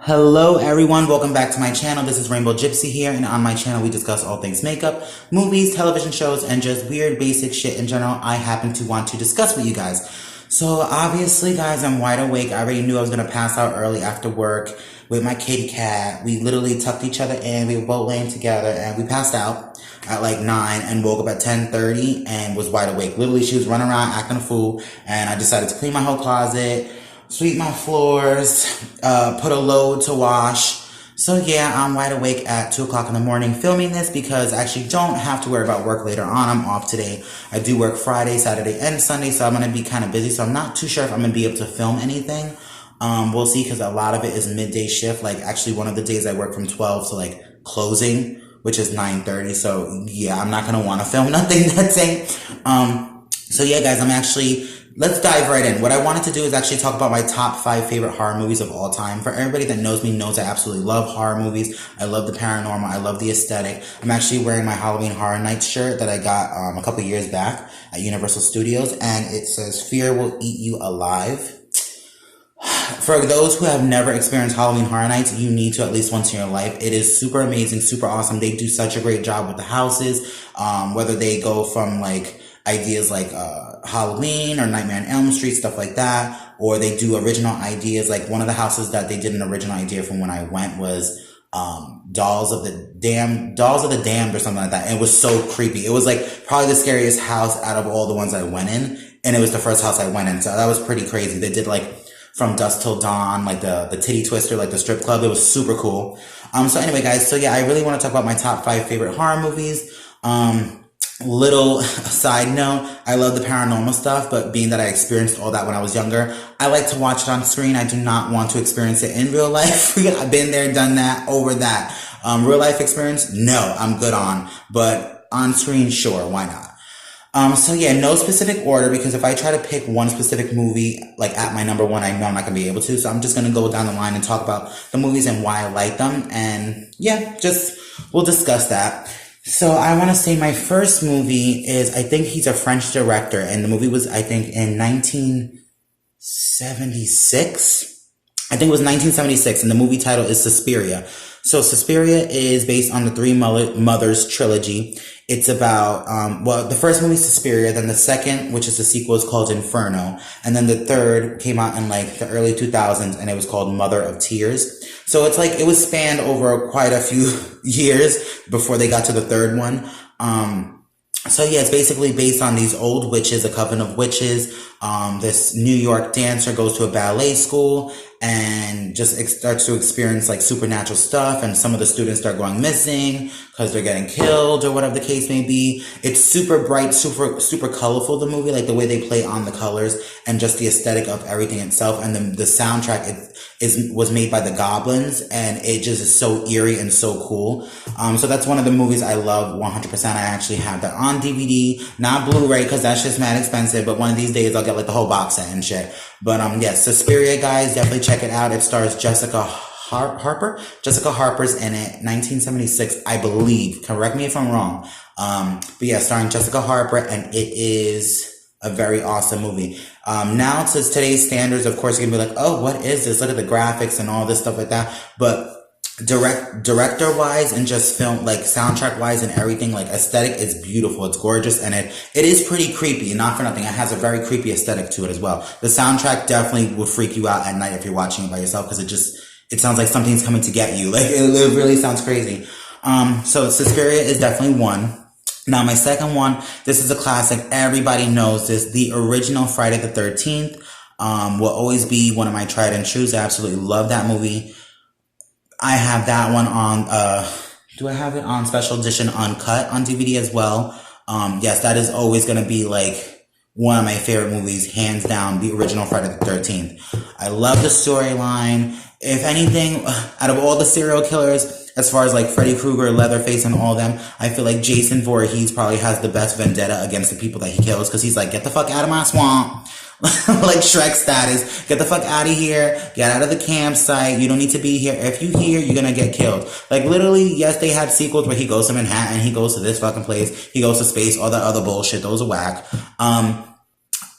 Hello everyone, welcome back to my channel. This is Rainbow Gypsy here, and on my channel we discuss all things makeup, movies, television shows, and just weird basic shit in general I happen to want to discuss with you guys. So obviously guys, I'm wide awake. I already knew I was going to pass out early after work with my kitty cat. We literally tucked each other in, we were both laying together, and we passed out at like 9 and woke up at 10:30 and was wide awake. Literally, she was running around acting a fool, and I decided to clean my whole closet, sweep my floors, put a load to wash. So yeah, I'm wide awake at 2 o'clock in the morning filming this because I actually don't have to worry about work later on. I'm off today. I do work Friday, Saturday, and Sunday, so I'm going to be kind of busy. So I'm not too sure if I'm going to be able to film anything. We'll see, because a lot of it is midday shift. Like actually one of the days I work from 12 to like closing, which is 9:30. So yeah, I'm not going to want to film nothing that day. So yeah, guys, let's dive right in. What I wanted to do is actually talk about my top 5 favorite horror movies of all time. For everybody that knows me knows I absolutely love horror movies. I love the paranormal. I love the aesthetic. I'm actually wearing my Halloween Horror Nights shirt that I got a couple years back at Universal Studios, and it says, "Fear will eat you alive." For those who have never experienced Halloween Horror Nights, you need to at least once in your life. It is super amazing, super awesome. They do such a great job with the houses, whether they go from like ideas like Halloween or Nightmare on Elm Street, stuff like that, or they do original ideas. Like one of the houses that they did an original idea from when I went was Dolls of the Damned or something like that. And it was so creepy. It was like probably the scariest house out of all the ones I went in, and it was the first house I went in, so that was pretty crazy. They did like From Dusk Till Dawn, like the titty twister, like the strip club. It was super cool. So anyway, guys, so yeah, I really want to talk about my top 5 favorite horror movies. Little side note, I love the paranormal stuff, but being that I experienced all that when I was younger, I like to watch it on screen. I do not want to experience it in real life. I've been there, done that, over that. Real life experience, no, I'm good on, but on screen, sure, why not? So yeah, no specific order, because if I try to pick one specific movie, like at my number 1, I know I'm not going to be able to. So I'm just going to go down the line and talk about the movies and why I like them. And yeah, we'll discuss that. So I want to say my first movie is, I think he's a French director, and the movie was, I think, in 1976. I think it was 1976, and the movie title is Suspiria. So Suspiria is based on the Three Mothers trilogy. It's about, the first movie is Suspiria, then the second, which is the sequel, is called Inferno, and then the third came out in like the early 2000s, and it was called Mother of Tears. So it's like, it was spanned over quite a few years before they got to the third one. So yeah, it's basically based on these old witches, a coven of witches. This New York dancer goes to a ballet school and just starts to experience like supernatural stuff, and some of the students start going missing because they're getting killed or whatever the case may be. It's super bright, super colorful, the movie, like the way they play on the colors and just the aesthetic of everything itself. And the soundtrack was made by the Goblins, and it just is so eerie and so cool. So that's one of the movies I love 100%. I actually have that on DVD, not Blu-ray, because that's just mad expensive, but one of these days I'll get like the whole box set and shit. But yes, Suspiria, guys, definitely check it out. It stars Jessica Harper. Jessica Harper's in it, 1976, I believe. Correct me if I'm wrong. But yeah, starring Jessica Harper, and it is a very awesome movie. Now to today's standards, of course, you're gonna be like, oh, what is this? Look at the graphics and all this stuff like that. But director wise and just film, like soundtrack wise and everything, like aesthetic, is beautiful. It's gorgeous, and it is pretty creepy, not for nothing. It has a very creepy aesthetic to it as well. The soundtrack definitely will freak you out at night if you're watching it by yourself, because it sounds like something's coming to get you. Like it really sounds crazy. So Suspiria is definitely one. Now my second one, this is a classic. Everybody knows this. The original Friday the 13th will always be one of my tried and trues. I absolutely love that movie. I have that one on, do I have it on special edition uncut on DVD as well? Yes, that is always going to be like one of my favorite movies, hands down, the original Friday the 13th. I love the storyline. If anything, out of all the serial killers, as far as like Freddy Krueger, Leatherface, and all them, I feel like Jason Voorhees probably has the best vendetta against the people that he kills, because he's like, get the fuck out of my swamp. Like Shrek status. Get the fuck out of here. Get out of the campsite. You don't need to be here. If you here, you're gonna get killed. Like literally, yes, they had sequels where he goes to Manhattan, he goes to this fucking place, he goes to space, all that other bullshit. Those are whack.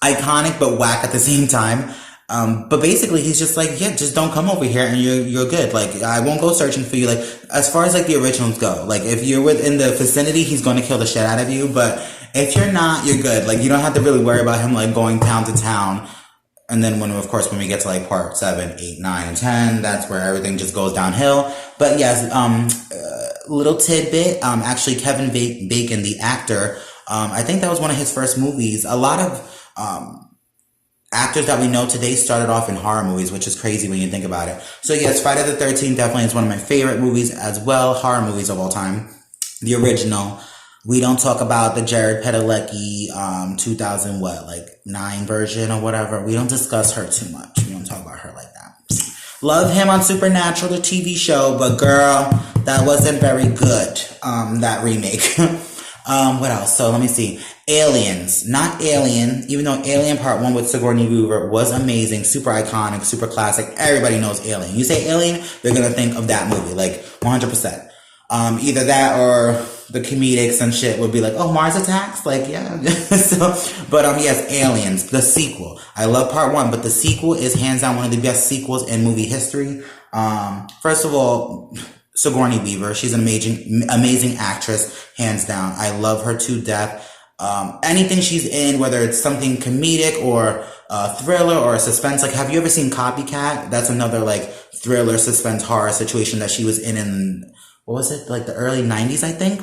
Iconic but whack at the same time. But basically he's just like, yeah, just don't come over here and you're good. Like, I won't go searching for you. Like, as far as like the originals go, like if you're within the vicinity, he's going to kill the shit out of you. But if you're not, you're good. Like, you don't have to really worry about him like going town to town. And then of course, when we get to like part 7, 8, 9, and 10, that's where everything just goes downhill. But yes, little tidbit, actually Kevin Bacon, the actor, I think that was one of his first movies. A lot of, actors that we know today started off in horror movies, which is crazy when you think about it. So yes, Friday the 13th definitely is one of my favorite movies as well, horror movies of all time. The original. We don't talk about the Jared Padalecki 2009 version or whatever. We don't discuss her too much. We don't talk about her like that. Love him on Supernatural, the TV show, but girl, that wasn't very good, that remake. What else? So let me see. Aliens. Not Alien, even though Alien Part 1 with Sigourney Weaver was amazing, super iconic, super classic. Everybody knows Alien. You say Alien, they're gonna think of that movie, like 100%. Either that or the comedics and shit would be like, oh, Mars Attacks? Like, yeah. But yes, Aliens, the sequel. I love Part 1, but the sequel is hands down one of the best sequels in movie history. First of all, Sigourney Weaver, she's an amazing actress, hands down. I love her to death. Anything she's in, whether it's something comedic or a thriller or a suspense, like, have you ever seen Copycat? That's another, like, thriller, suspense, horror situation that she was in, what was it, like the early 90s, I think?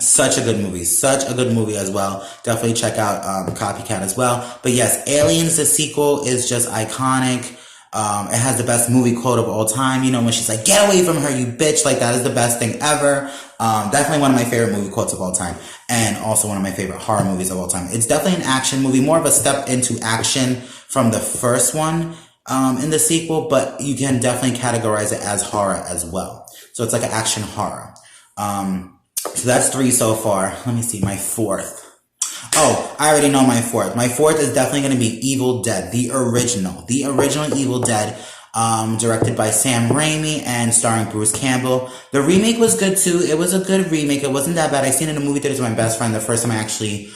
Such a good movie. Such a good movie as well. Definitely check out Copycat as well. But yes, Aliens, the sequel, is just iconic. It has the best movie quote of all time. You know, when she's like, get away from her, you bitch. Like, that is the best thing ever. Definitely one of my favorite movie quotes of all time. And also one of my favorite horror movies of all time. It's definitely an action movie, more of a step into action from the first one in the sequel, but you can definitely categorize it as horror as well. So it's like an action horror. So that's 3 so far. Let me see, my 4th. Oh, I already know my 4th. My 4th is definitely going to be Evil Dead, the original Evil Dead, directed by Sam Raimi and starring Bruce Campbell. The remake was good too. It was a good remake. It wasn't that bad. I seen it in the movie theaters with my best friend the first time I actually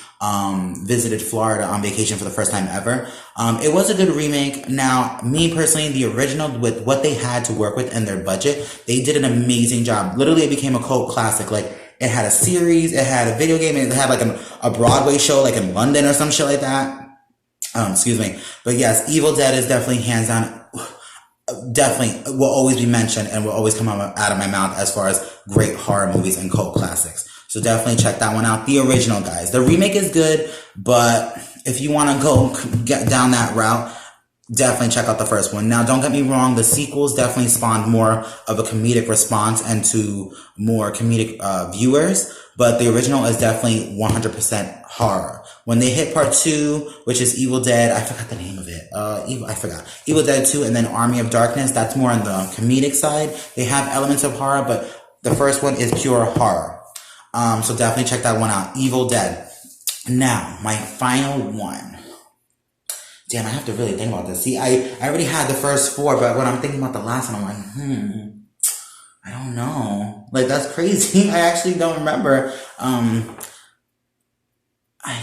visited Florida on vacation for the first time ever. It was a good remake. Now, me personally, the original, with what they had to work with and their budget, they did an amazing job. Literally, it became a cult classic. Like, it had a series, it had a video game, and it had like a Broadway show like in London or some shit like that. Excuse me. But yes, Evil Dead is definitely hands down, definitely will always be mentioned and will always come out of my mouth as far as great horror movies and cult classics. So definitely check that one out. The original, guys. The remake is good, but if you want to go get down that route, definitely check out the first one. Now, don't get me wrong, the sequels definitely spawned more of a comedic response and to more comedic viewers, but the original is definitely 100% horror. When they hit part 2, which is Evil Dead, I forgot the name of it. I forgot. Evil Dead 2 and then Army of Darkness, that's more on the comedic side. They have elements of horror, but the first one is pure horror. So definitely check that one out. Evil Dead. Now, my final one. Damn, I have to really think about this. See, I already had the first 4, but when I'm thinking about the last one, I'm like, I don't know. Like, that's crazy. I actually don't remember.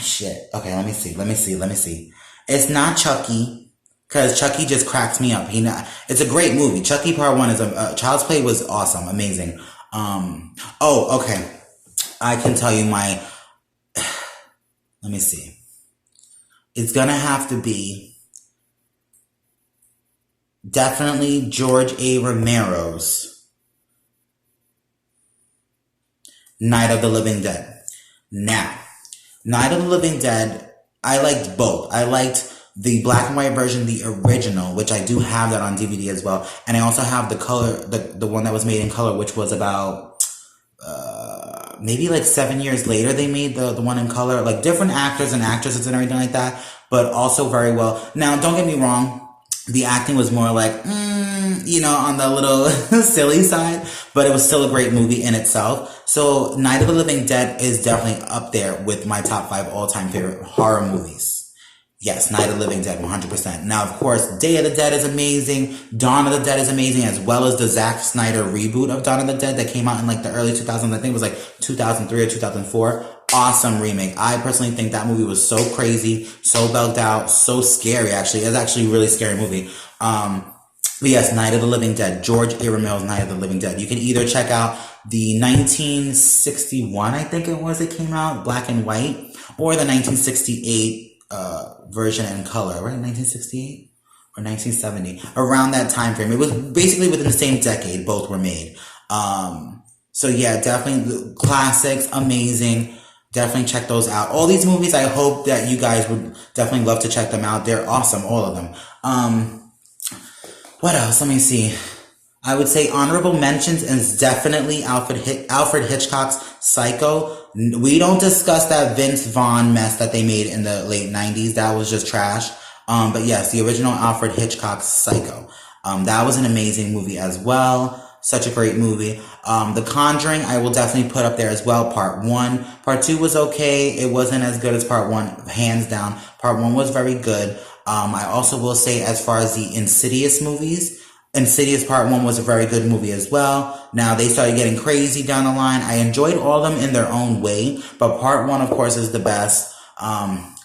Shit. Okay, let me see. It's not Chucky, because Chucky just cracks me up. It's a great movie. Chucky Part 1 is Child's Play was awesome, amazing. Okay. I can tell you my, let me see. It's gonna have to be definitely George A. Romero's Night of the Living Dead. Now, Night of the Living Dead, I liked both. I liked the black and white version, the original, which I do have that on DVD as well. And I also have the color, the one that was made in color, which was about, maybe like 7 years later, they made the one in color, like different actors and actresses and everything like that, but also very well. Now, don't get me wrong. The acting was more like, on the little silly side, but it was still a great movie in itself. So Night of the Living Dead is definitely up there with my top 5 all-time favorite horror movies. Yes, Night of the Living Dead, 100%. Now, of course, Day of the Dead is amazing. Dawn of the Dead is amazing, as well as the Zack Snyder reboot of Dawn of the Dead that came out in like the early 2000s. I think it was like 2003 or 2004. awesome remake. I personally think that movie was so crazy, so bugged out, so scary actually. It's actually a really scary movie. But yes, Night of the Living Dead, George A. Romero's Night of the Living Dead. You can either check out the 1961, I think it was, it came out, black and white, or the 1968 version in color, right? 1968 or 1970, around that time frame. It was basically within the same decade, both were made. So yeah, definitely classics, amazing. Definitely check those out. All these movies, I hope that you guys would definitely love to check them out. They're awesome, all of them. What else? Let me see. I would say honorable mentions is definitely Alfred Hitchcock's Psycho. We don't discuss that Vince Vaughn mess that they made in the late 90s. That was just trash. But yes, the original Alfred Hitchcock's Psycho. That was an amazing movie as well. Such a great movie. The Conjuring, I will definitely put up there as well. Part 1. Part 2 was okay. It wasn't as good as Part 1, hands down. Part 1 was very good. I also will say, as far as the Insidious movies, Insidious Part 1 was a very good movie as well. Now, they started getting crazy down the line. I enjoyed all of them in their own way, but Part 1, of course, is the best.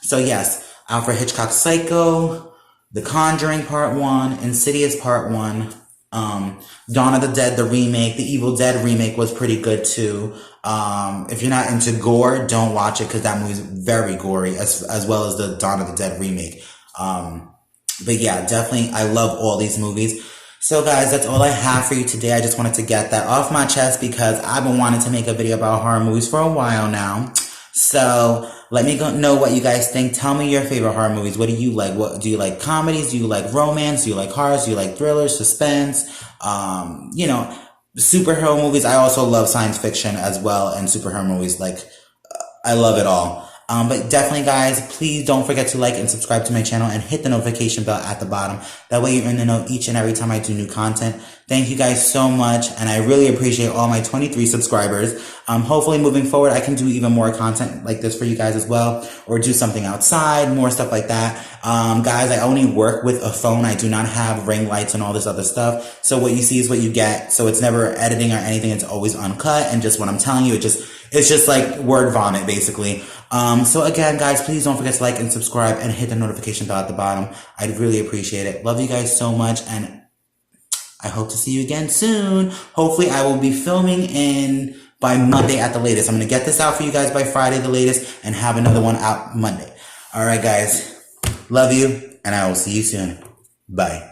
So yes, Alfred Hitchcock's Psycho, The Conjuring Part 1, Insidious Part 1, Dawn of the Dead, the remake, the Evil Dead remake was pretty good too. If you're not into gore, don't watch it because that movie's very gory, as well as the Dawn of the Dead remake. But yeah, definitely, I love all these movies. So guys, that's all I have for you today. I just wanted to get that off my chest because I've been wanting to make a video about horror movies for a while now. So let me know what you guys think. Tell me your favorite horror movies. What do you like? What do you like? Comedies? Do you like romance? Do you like horrors? Do you like thrillers, suspense? Superhero movies. I also love science fiction as well, and superhero movies. I love it all. But definitely, guys, please don't forget to like and subscribe to my channel and hit the notification bell at the bottom. That way you're in the know each and every time I do new content. Thank you guys so much, and I really appreciate all my 23 subscribers. Hopefully moving forward, I can do even more content like this for you guys as well, or do something outside, more stuff like that. Guys, I only work with a phone. I do not have ring lights and all this other stuff. So what you see is what you get. So it's never editing or anything. It's always uncut, and just what I'm telling you, it's just like word vomit, basically. So again, guys, please don't forget to like and subscribe and hit the notification bell at the bottom. I'd really appreciate it. Love you guys so much, and I hope to see you again soon. Hopefully, I will be filming by Monday at the latest. I'm going to get this out for you guys by Friday the latest and have another one out Monday. All right, guys. Love you, and I will see you soon. Bye.